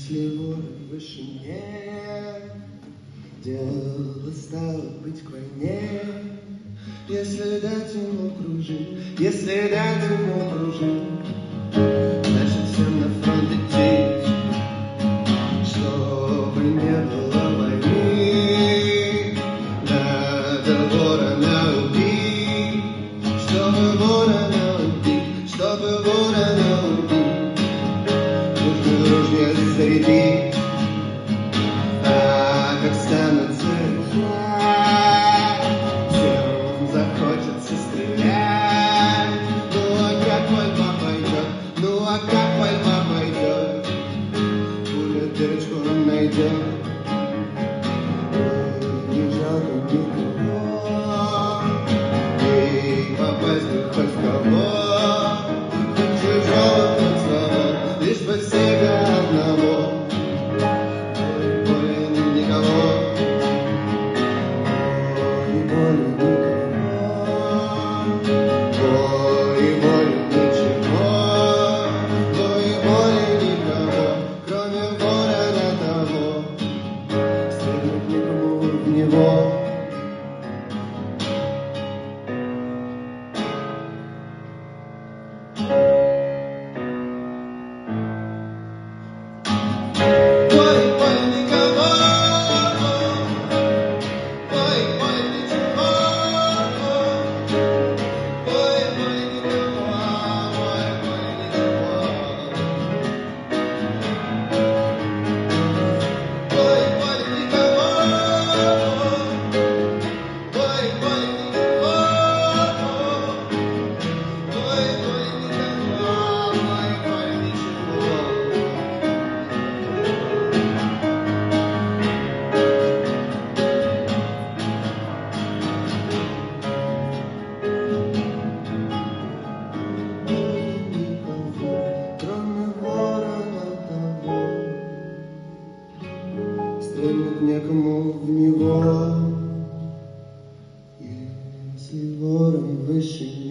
Если ворон в вышине, дело стало быть к войне. Если дать ему кружить, если дать ему кружить, значит всем на фронт идти, чтобы не было войны. Надо ворона убить, чтобы ворона убить, чтобы ворона убить. Нужно дружнее зарядить, а как станется всем захочется стрелять. Ну а как пальба пойдет, ну а как пальба пойдет, пуля дырочку он найдет. Не жалко никого, и попасть бы хоть в кого, хоть чужого, хоть слова, лишь бы всегда одного. Стрельнуть некому в него, если ворон в вышине.